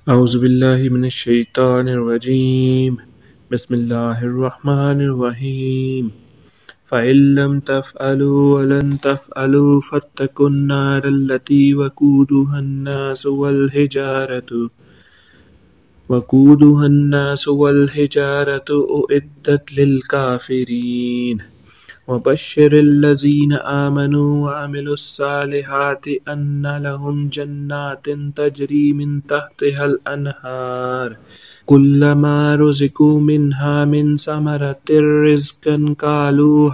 اعوذ باللہ من الشیطان الرجیم بسم اللہ الرحمن الرحیم فَإِن لَّمْ تَفْعَلُوا وَلَن تَفْعَلُوا فَاتَّقُوا النَّارَ الَّتِي وَقُودُهَا النَّاسُ وَالْحِجَارَةُ أُعِدَّتْ لِلْكَافِرِينَ وَبَشِّرِ الَّذِينَ آمَنُوا وَعَمِلُوا الصَّالِحَاتِ أَنَّ لَهُمْ جَنَّاتٍ تَجْرِي مِن تَحْتِهَا الْأَنْهَارُ كُلَّمَا رُزِقُوا مِنْهَا مِن ثَمَرَةٍ رِزْقًا قَالُوا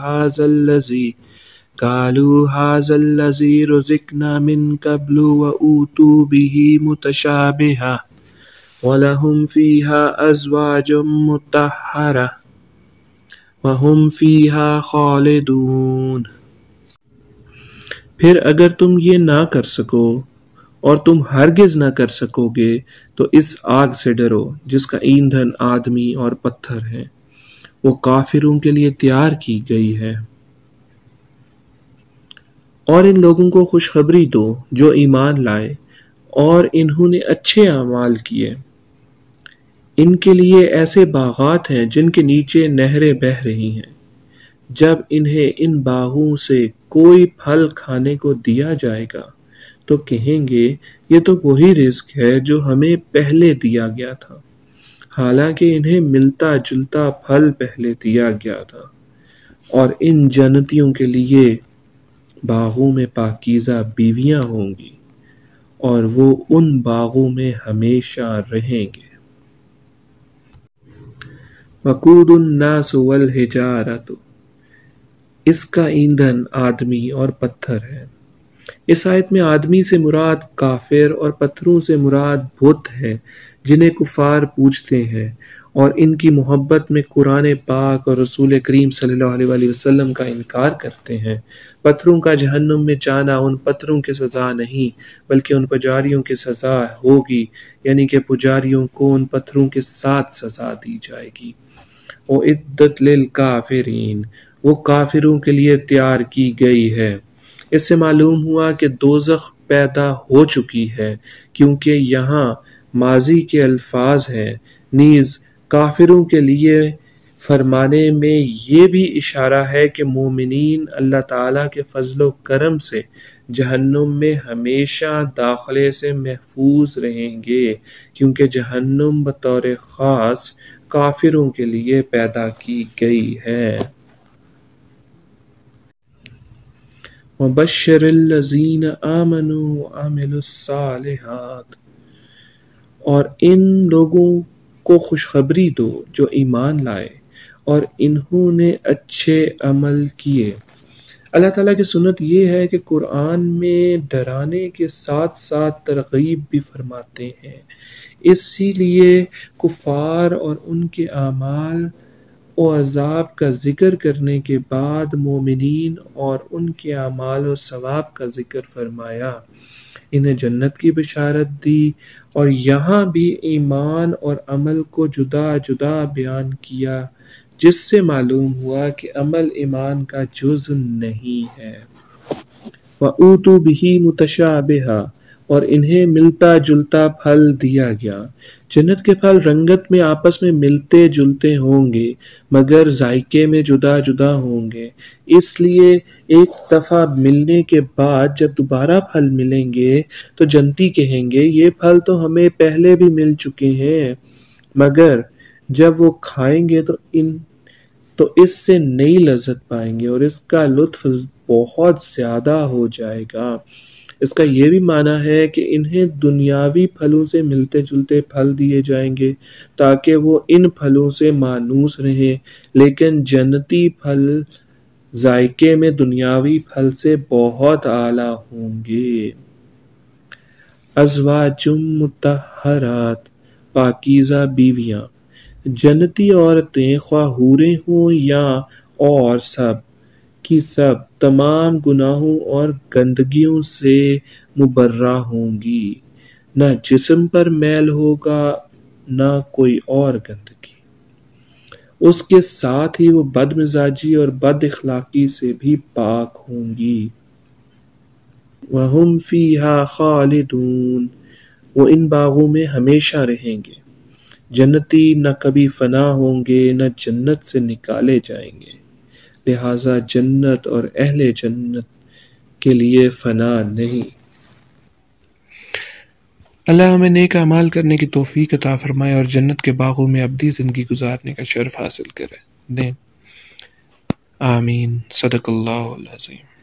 هَٰذَا الَّذِي رُزِقْنَا مِن قَبْلُ وَأُوتُوا بِهِ مُتَشَابِهًا وَلَهُمْ فِيهَا أَزْوَاجٌ مُطَهَّرَةٌ وَهُمْ فِيهَا خَالِدُونَ۔ پھر اگر تم یہ نہ کر سکو اور تم ہرگز نہ کر سکو گے تو اس آگ سے ڈرو جس کا ایندھن آدمی اور پتھر ہے، وہ کافروں کے لیے تیار کی گئی ہے۔ اور ان لوگوں کو خوشخبری دو جو ایمان لائے اور انہوں نے اچھے اعمال کیے، ان کے لیے ایسے باغات ہیں جن کے نیچے نہریں بہہ رہی ہیں۔ جب انہیں ان باغوں سے کوئی پھل کھانے کو دیا جائے گا تو کہیں گے یہ تو وہی رزق ہے جو ہمیں پہلے دیا گیا تھا، حالانکہ انہیں ملتا جلتا پھل پہلے دیا گیا تھا۔ اور ان جنتیوں کے لیے باغوں میں پاکیزہ بیویاں ہوں گی اور وہ ان باغوں میں ہمیشہ رہیں گے۔ وقود الناس والحجارۃ، اس کا ایندھن آدمی اور پتھر ہے۔ اس آیت میں آدمی سے مراد کافر اور پتھروں سے مراد بت ہیں جنہیں کفار پوجتے ہیں اور ان کی محبت میں قرآن پاک اور رسول کریم صلی اللہ علیہ وآلہ وسلم کا انکار کرتے ہیں۔ پتھروں کا جہنم میں جانا ان پتھروں کی سزا نہیں بلکہ ان پجاریوں کی سزا ہوگی، یعنی کہ پجاریوں کو ان پتھروں کے ساتھ سزا دی جائے گی۔ اُعِدَّتْ لِلْکَافِرِینَ، وہ کافروں کے لیے تیار کی گئی ہے۔ اس سے معلوم ہوا کہ دوزخ پیدا ہو چکی ہے، کیونکہ یہاں ماضی کے الفاظ ہیں۔ نیز کافروں کے لیے فرمانے میں یہ بھی اشارہ ہے کہ مومنین اللہ تعالیٰ کے فضل و کرم سے جہنم میں ہمیشہ داخلے سے محفوظ رہیں گے، کیونکہ جہنم بطور خاص کافروں کے لیے پیدا کی گئی ہے۔ وَبَشِّرِ الَّذِينَ آمَنُوا وَعَمِلُوا الصَّالِحَاتِ، اور ان لوگوں کو خوشخبری دو جو ایمان لائے اور انہوں نے اچھے عمل کیے۔ اللہ تعالیٰ کی سنت یہ ہے کہ قرآن میں ڈرانے کے ساتھ ساتھ ترغیب بھی فرماتے ہیں، اسی لیے کفار اور ان کے اعمال و عذاب کا ذکر کرنے کے بعد مومنین اور ان کے اعمال و ثواب کا ذکر فرمایا، انہیں جنت کی بشارت دی، اور یہاں بھی ایمان اور عمل کو جدا جدا بیان کیا، جس سے معلوم ہوا کہ عمل ایمان کا جز نہیں ہے۔ وَأُوتُوا بِهِ مُتَشَابِهًا، اور انہیں ملتا جلتا پھل دیا گیا۔ جنت کے پھل رنگت میں آپس میں ملتے جلتے ہوں گے مگر ذائقے میں جدا جدا ہوں گے، اس لیے ایک دفعہ ملنے کے بعد جب دوبارہ پھل ملیں گے تو جنتی کہیں گے یہ پھل تو ہمیں پہلے بھی مل چکے ہیں، مگر جب وہ کھائیں گے تو اس سے نئی لذت پائیں گے اور اس کا لطف بہت زیادہ ہو جائے گا۔ اس کا یہ بھی معنی ہے کہ انہیں دنیاوی پھلوں سے ملتے جلتے پھل دیے جائیں گے تاکہ وہ ان پھلوں سے مانوس رہیں، لیکن جنتی پھل ذائقے میں دنیاوی پھل سے بہت اعلیٰ ہوں گے۔ ازواج مطہرات، پاکیزہ بیویاں، جنتی عورتیں خواہ حوریں ہوں یا اور سب کی سب تمام گناہوں اور گندگیوں سے مبرہ ہوں گی، نہ جسم پر میل ہوگا نہ کوئی اور گندگی، اس کے ساتھ ہی وہ بد مزاجی اور بد اخلاقی سے بھی پاک ہوں گی۔ وَهُمْ فِيهَا خَالِدُونَ، وہ ان باغوں میں ہمیشہ رہیں گے۔ جنتی نہ کبھی فنا ہوں گے نہ جنت سے نکالے جائیں گے، لہٰذا جنت اور اہل جنت کے لیے فنا نہیں۔ اللہ ہمیں نیک اعمال کرنے کی توفیق عطا فرمائے اور جنت کے باغوں میں ابدی زندگی گزارنے کا شرف حاصل کرے دیں۔ آمین۔ صدق اللہ العظیم۔